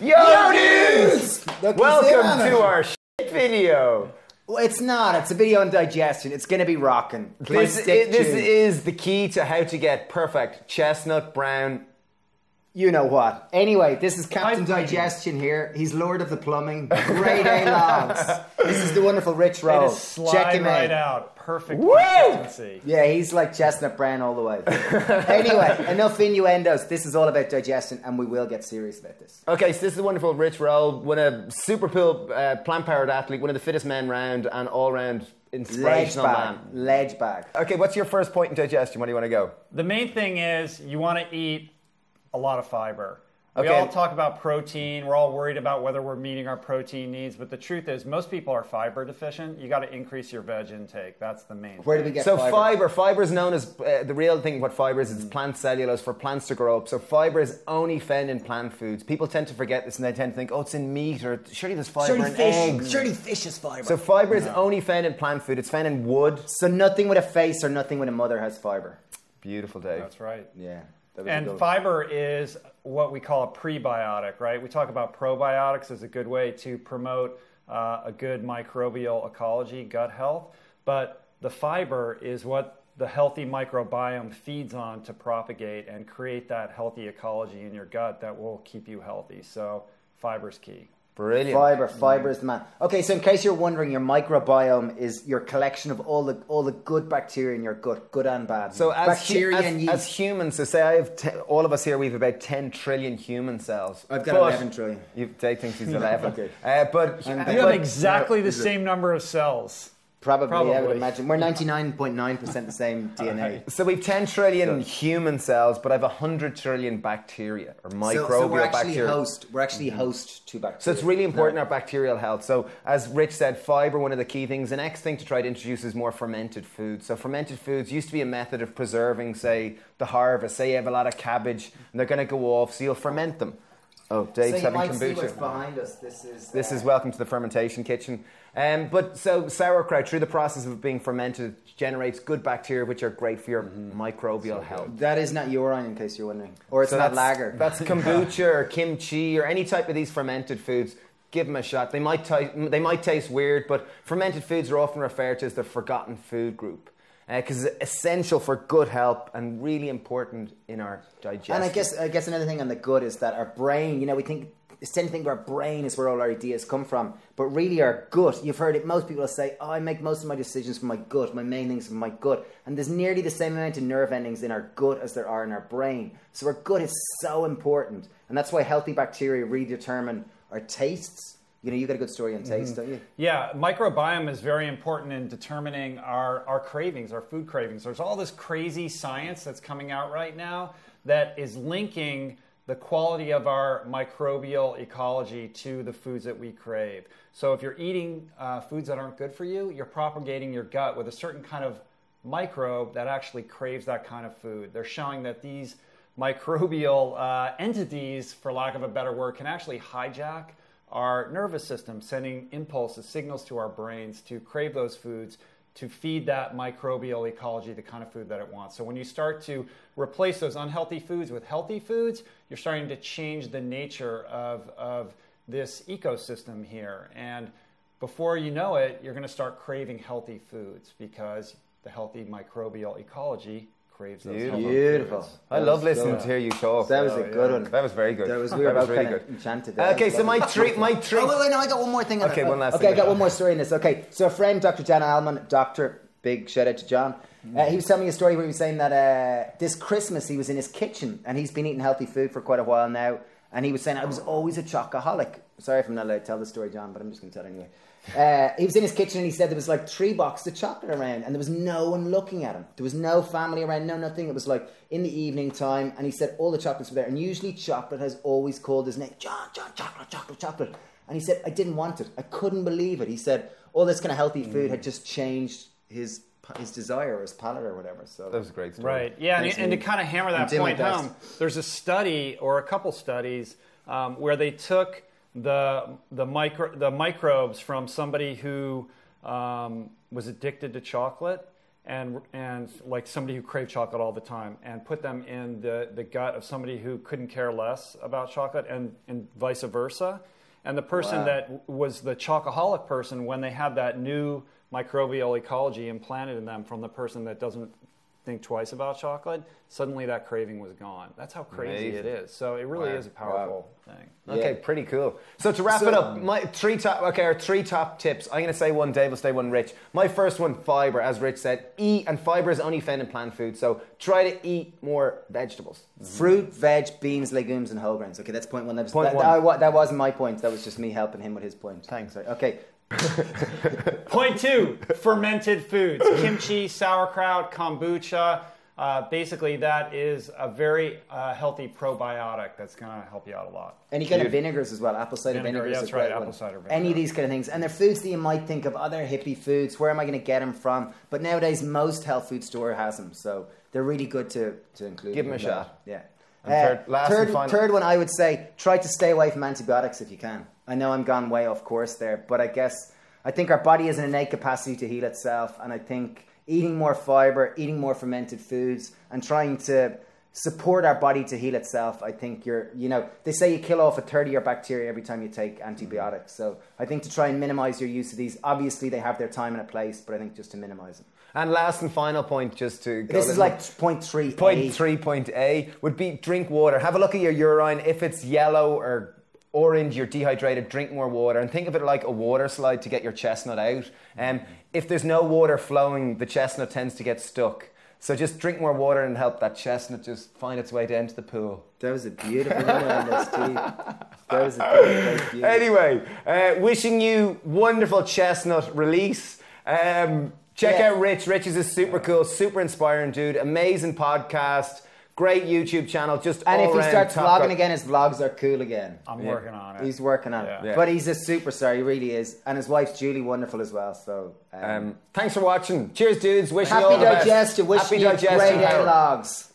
Yo dudes! Welcome to our video. Well, it's not. It's a video on digestion. It's going to be rocking. This is the key to how to get perfect chestnut brown. You know what. Anyway, this is Captain Digestion here. He's Lord of the Plumbing. Grade A logs. This is the wonderful Rich Roll. Check him right out. out. Perfect consistency. Yeah, he's like chestnut brown all the way. Anyway, enough innuendos. This is all about digestion, and we will get serious about this. Okay, so this is the wonderful Rich Roll, one a super cool plant-powered athlete, one of the fittest men round, and all-round inspirational man. Ledge bag. Okay, what's your first point in digestion? Where do you want to go? The main thing is you want to eat a lot of fiber. We Okay. all talk about protein. We're all worried about whether we're meeting our protein needs, but the truth is most people are fiber deficient. You got to increase your veg intake. That's the main Where do thing. we get So fiber? fiber is known as, the real thing what fiber is, it's plant cellulose for plants to grow up. So fiber is only found in plant foods. People tend to forget this and they tend to think, oh, it's in meat or surely there's fiber in eggs. Surely fish is fiber. So fiber is only found in plant food. It's found in wood. So nothing with a face or nothing with a mother has fiber. Beautiful, Dave. That's right. Yeah. That was a And good one. fiber is what we call a prebiotic, right? We talk about probiotics as a good way to promote a good microbial ecology, gut health. But the fiber is what the healthy microbiome feeds on to propagate and create that healthy ecology in your gut that will keep you healthy. So fiber's key. Brilliant. Fiber is the man. Okay, so in case you're wondering, your microbiome is your collection of all the good bacteria in your gut, good and bad. So bacteria and yeast. as humans, so say I have all of us here, we have about 10 trillion human cells. I've got 11 trillion. Dave thinks he's 11. Okay. But You have exactly the same number of cells. Probably, I would imagine. We're 99.9% the same DNA. So we've 10 trillion human cells, but I've 100 trillion bacteria or microbial So we're actually bacteria. We're actually host to bacteria. So it's really important our bacterial health. So as Rich said, fiber, one of the key things. The next thing to try to introduce is more fermented foods. So fermented foods used to be a method of preserving, say, the harvest. Say you have a lot of cabbage and they're going to go off, so you'll ferment them. Oh, Dave's so you having might see kombucha. what's behind us. This is welcome to the fermentation kitchen. But so sauerkraut, through the process of being fermented, generates good bacteria which are great for your microbial health. That is not urine, in case you're wondering, or it's So not lager. That's kombucha or kimchi or any type of these fermented foods. Give them a shot. They might taste weird, but fermented foods are often referred to as the forgotten food group because it's essential for good health and really important in our digestion. And I guess another thing on the gut is that our brain, we tend to think our brain is where all our ideas come from, but really our gut, you've heard it, most people say, oh, I make most of my decisions from my gut, my main things from my gut, and there's nearly the same amount of nerve endings in our gut as there are in our brain. So our gut is so important, and that's why healthy bacteria really determine our tastes. You got a good story on taste, don't you? Yeah, microbiome is very important in determining our cravings, our food cravings. There's all this crazy science that's coming out right now that is linking the quality of our microbial ecology to the foods that we crave. So if you're eating foods that aren't good for you, you're propagating your gut with a certain kind of microbe that actually craves that kind of food. They're showing that these microbial entities, for lack of a better word, can actually hijack our nervous system, sending impulses, signals to our brains to crave those foods, to feed that microbial ecology the kind of food that it wants. So when you start to replace those unhealthy foods with healthy foods, you're starting to change the nature of this ecosystem here. And before you know it, you're going to start craving healthy foods because the healthy microbial ecology craves those healthy Beautiful. foods. I love listening to hear you talk. That was a good one. That was very good. We were both really kind good. of enchanted there. Okay, so my treat. Oh, wait, no, I got one more thing. Okay, one last Okay, thing. I got one more story in this. Okay, so a friend, Dr. John Allman, big shout out to John. He was telling me a story where he was saying that this Christmas he was in his kitchen and he's been eating healthy food for quite a while now. And he was saying, I was always a chocoholic. Sorry if I'm not allowed to tell the story, John, but I'm just going to tell it anyway. He was in his kitchen and he said there was like 3 boxes of chocolate around and there was no one looking at him. There was no family around, no nothing. It was like in the evening time and he said all the chocolates were there. And usually chocolate has always called his name, John, chocolate. And he said, I didn't want it. I couldn't believe it. He said all this kind of healthy food had just changed his desire or his palate or whatever. So That was a great story. Right, yeah, and to kind of hammer that point home, there's a study or a couple studies where they took the microbes from somebody who was addicted to chocolate and like somebody who craved chocolate all the time, and put them in the gut of somebody who couldn't care less about chocolate, and vice versa. And the person that was the chocoholic person, when they had that new microbial ecology implanted in them from the person that doesn't think twice about chocolate, suddenly that craving was gone. That's how crazy it is. So it really is a powerful thing. Okay, pretty cool. So to wrap it up, our three top tips. I'm going to say one, Dave will say one, Rich. My first one, fiber, as Rich said. Eat, and fiber is only found in plant food, so try to eat more vegetables. Fruit, veg, beans, legumes, and whole grains. Okay, that's point one. That wasn't my point. That was just me helping him with his point. Thanks. Okay. Point 2, fermented foods. Kimchi, sauerkraut, kombucha. Basically, that is a very healthy probiotic that's going to help you out a lot. Any kind of vinegars as well. Apple cider vinegars. Yeah, that's right, apple cider vinegar. Any of these kind of things. And they're foods that you might think of, other hippie foods. Where am I going to get them from? But nowadays, most health food store has them. So they're really good to include. Give them a shot. Yeah. Third one, I would say, try to stay away from antibiotics if you can. I know I'm gone way off course there, but I think our body has an innate capacity to heal itself, and I think eating more fiber, eating more fermented foods, and trying to support our body to heal itself, I think they say you kill off a third of your bacteria every time you take antibiotics. So I think to try and minimize your use of these, obviously they have their time and a place, but I think just to minimize them. And last and final point, just to go... This is like point 3. Point 3, point A, would be drink water. Have a look at your urine. If it's yellow or orange, you're dehydrated, drink more water. And think of it like a water slide to get your chestnut out. If there's no water flowing, the chestnut tends to get stuck. So just drink more water and help that chestnut just find its way down to the pool. That was a beautiful one on this, Steve. That was beautiful. Anyway, wishing you wonderful chestnut release. Check out Rich. Rich is a super cool, super inspiring dude. Amazing podcast. Great YouTube channel. And if he starts vlogging again, his vlogs are cool again. I'm working on it. He's working on it. But he's a superstar. He really is. And his wife's Julie, wonderful as well. So thanks for watching. Cheers, dudes. Wishing you all happy the best. digestion. Wishing you great vlogs.